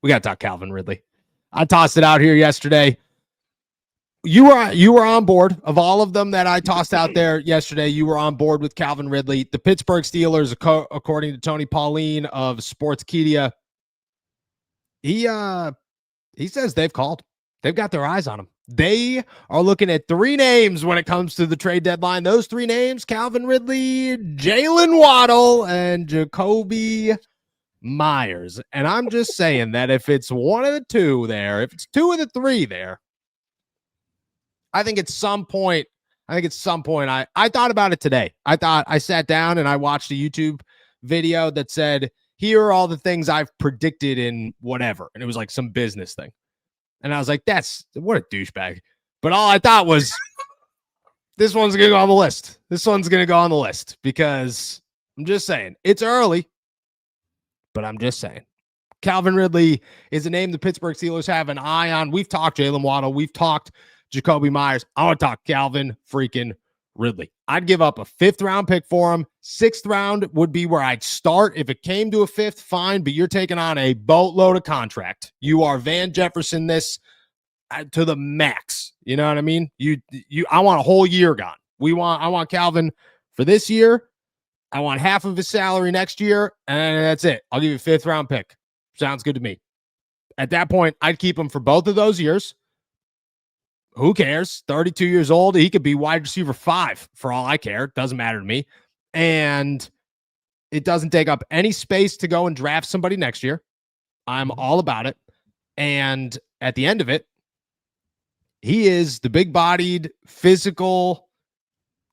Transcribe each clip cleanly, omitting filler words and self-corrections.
We got to talk Calvin Ridley. I tossed it out here yesterday. You were on board. Of all of them that I tossed out there yesterday, you were on board with Calvin Ridley. The Pittsburgh Steelers, according to Tony Pauline of Sportskeeda, he says they've called. They've got their eyes on him. They are looking at 3 names when it comes to the trade deadline. Those 3 names: Calvin Ridley, Jalen Waddle, and Jacoby Myers. And I'm just saying that if it's one of the 2 there, if it's 2 of the 3 there, I think at some point, I thought about it today. I sat down and I watched a YouTube video that said, here are all the things I've predicted in whatever. And it was like some business thing. And I was like, what a douchebag. But all I thought was, this one's going to go on the list. This one's going to go on the list because I'm just saying it's early, but I'm just saying Calvin Ridley is a name the Pittsburgh Steelers have an eye on. We've talked Jalen Waddle. We've talked Jacoby Myers. I want to talk Calvin freaking Ridley. I'd give up a 5th round pick for him. 6th round would be where I'd start. If it came to a 5th, fine, but you're taking on a boatload of contract. You are Van Jefferson this to the max. You know what I mean? I want a whole year gone. I want Calvin for this year. I want half of his salary next year, and that's it. I'll give you a 5th round pick. Sounds good to me. At that point, I'd keep him for both of those years. Who cares? 32 years old. He could be wide receiver 5 for all I care. Doesn't matter to me. And it doesn't take up any space to go and draft somebody next year. I'm all about it. And at the end of it, he is the big-bodied, physical,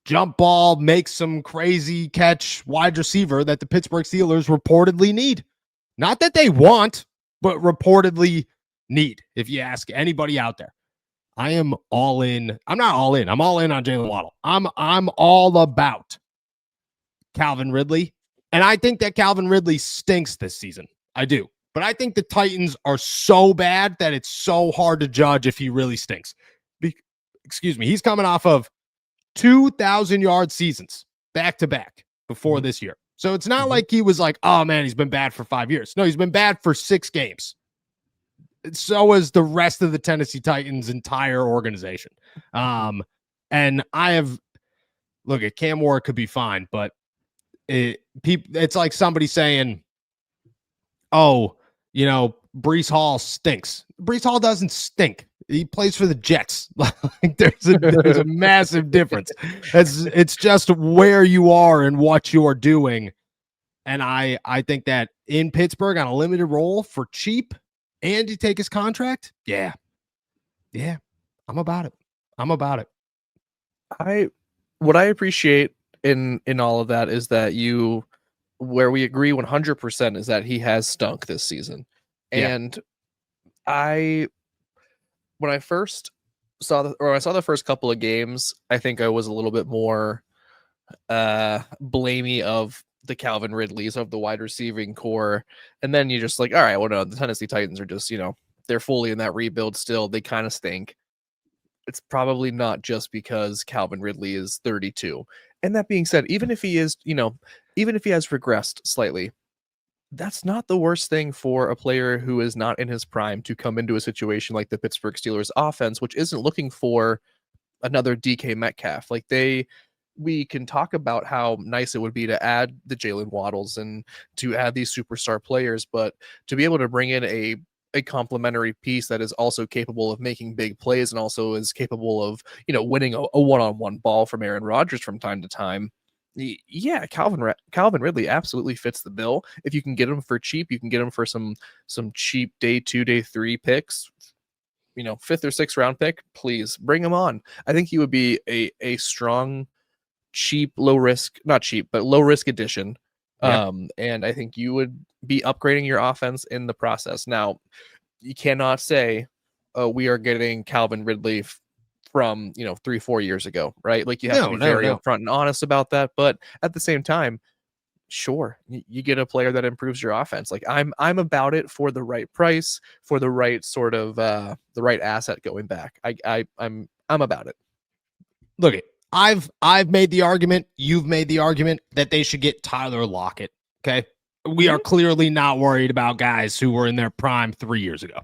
jump ball, make some crazy catch wide receiver that the Pittsburgh Steelers reportedly need. Not that they want, but reportedly need, if you ask anybody out there. I am all in. I'm not all in. I'm all in on Jalen Waddle. I'm all about Calvin Ridley. And I think that Calvin Ridley stinks this season. I do. But I think the Titans are so bad that it's so hard to judge if he really stinks. Excuse me. He's coming off of 2,000-yard seasons back-to-back before this year. So it's not like he was like, oh, man, he's been bad for 5 years. No, he's been bad for 6 games. So is the rest of the Tennessee Titans' entire organization. And look, at Cam Ward could be fine, but it's like somebody saying, oh, Breece Hall stinks. Breece Hall doesn't stink. He plays for the Jets. Like there's a massive difference. It's just where you are and what you're doing. And I think that in Pittsburgh on a limited role for cheap, and you take his contract? Yeah. I'm about it. What I appreciate in all of that is that where we agree 100% is that he has stunk this season. Yeah. And when I first saw the first couple of games, I think I was a little bit more blamey of the Calvin Ridleys of the wide receiving core. And then you're just like, all right, well, no, the Tennessee Titans are just, they're fully in that rebuild still. They kind of stink. It's probably not just because Calvin Ridley is 32. And that being said, even if he has regressed slightly, that's not the worst thing for a player who is not in his prime to come into a situation like the Pittsburgh Steelers offense, which isn't looking for another DK Metcalf. Like we can talk about how nice it would be to add the Jalen Waddles and to add these superstar players, but to be able to bring in a complementary piece that is also capable of making big plays and also is capable of, winning a one-on-one ball from Aaron Rodgers from time to time. Yeah, Calvin Ridley absolutely fits the bill. If you can get him for cheap, you can get him for some cheap day 2, day 3 picks. 5th or 6th round pick, please bring him on. I think he would be a strong, cheap, low risk addition. Yeah. And I think you would be upgrading your offense in the process. Now, you cannot say, we are getting Calvin Ridley from 3-4 years ago, right? Like you have to be very upfront and honest about that. But at the same time, sure, you get a player that improves your offense. Like I'm about it for the right price, for the right sort of the right asset going back. I'm about it. Look, I've made the argument, you've made the argument that they should get Tyler Lockett. Okay. we are clearly not worried about guys who were in their prime 3 years ago.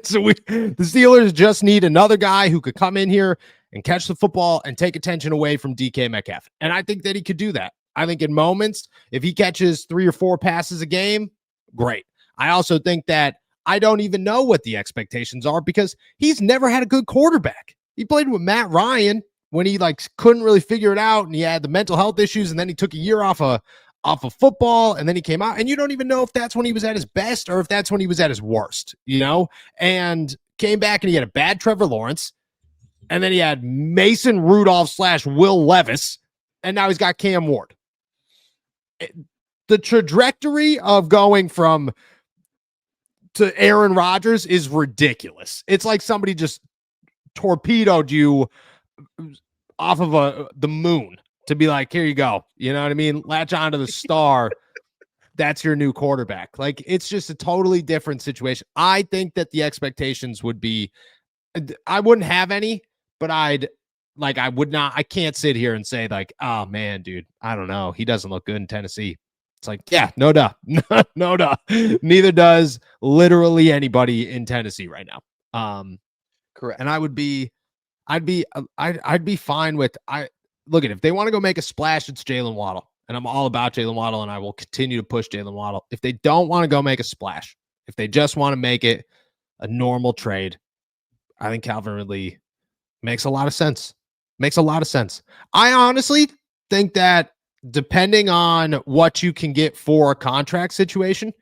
So the Steelers just need another guy who could come in here and catch the football and take attention away from DK Metcalf. And I think that he could do that. I think in moments, if he catches 3 or 4 passes a game, great. I also think that I don't even know what the expectations are because he's never had a good quarterback. He played with Matt Ryan when he couldn't really figure it out and he had the mental health issues, and then he took a year off of football, and then he came out, and you don't even know if that's when he was at his best or if that's when he was at his worst, and came back and he had a bad Trevor Lawrence, and then he had Mason Rudolph / Will Levis, and now he's got Cam Ward. The trajectory of going to Aaron Rodgers is ridiculous. It's like somebody just torpedoed you off of the moon to be like, here you go. You know what I mean? Latch onto the star. That's your new quarterback. It's just a totally different situation. I think that the expectations would be, I wouldn't have any, but I would not, I can't sit here and say oh man, dude, I don't know. He doesn't look good in Tennessee. It's yeah, no duh. No duh. Neither does literally anybody in Tennessee right now. Correct. And I'd be fine with, look at, if they want to go make a splash, it's Jalen Waddle. And I'm all about Jalen Waddle, and I will continue to push Jalen Waddle. If they don't want to go make a splash, if they just want to make it a normal trade, I think Calvin Ridley makes a lot of sense. I honestly think that depending on what you can get for a contract situation,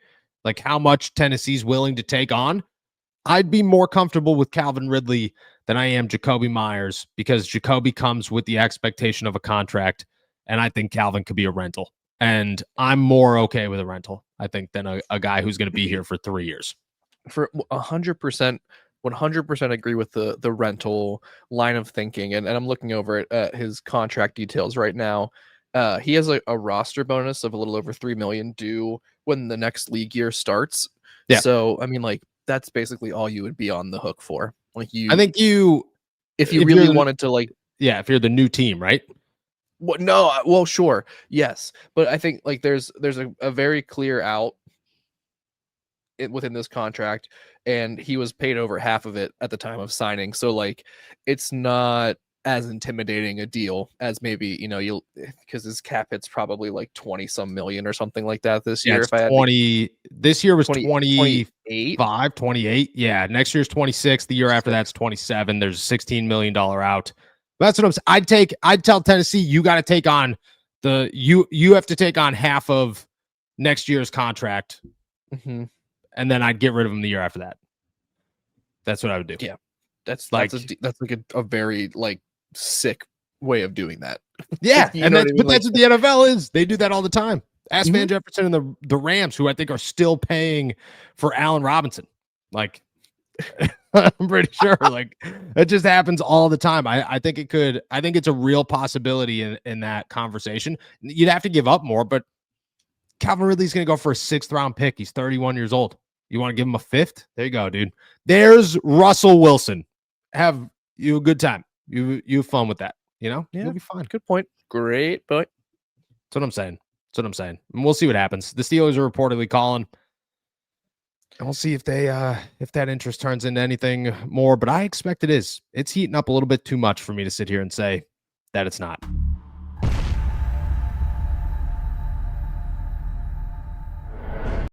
like how much Tennessee's willing to take on, I'd be more comfortable with Calvin Ridley than I am Jacoby Myers, because Jacoby comes with the expectation of a contract, and I think Calvin could be a rental. And I'm more okay with a rental, I think, than a guy who's going to be here for 3 years. For 100%, 100% agree with the rental line of thinking. And I'm looking over at his contract details right now. He has a roster bonus of a little over $3 million due when the next league year starts. Yeah. So, I mean, that's basically all you would be on the hook for. I think if you really wanted to if you're the new team, right? Well, sure. Yes. But I think there's a very clear out within this contract, and he was paid over half of it at the time of signing. So it's not as intimidating a deal as maybe, because his cap hit's probably 20 some million or something like that this year. This year was 28. 28. Yeah. Next year's 26. The year after that's 27. There's a $16 million out. That's what I'm saying. I'd tell Tennessee, you got to take on you have to take on half of next year's contract. Mm-hmm. And then I'd get rid of him the year after that. That's what I would do. Yeah. That's a very sick way of doing that. Yeah. And that's what the NFL is. They do that all the time. Ask Van Jefferson and the Rams, who I think are still paying for Allen Robinson. I'm pretty sure it just happens all the time. I think it's a real possibility in that conversation. You'd have to give up more, but Calvin Ridley's going to go for a 6th round pick. He's 31 years old. You want to give him a 5th? There you go, dude. There's Russell Wilson. Have you a good time. You have fun with that. Yeah, you'll be fine. Good point. Great point. That's what I'm saying. And we'll see what happens. The Steelers are reportedly calling. And we'll see if that interest turns into anything more. But I expect it is. It's heating up a little bit too much for me to sit here and say that it's not.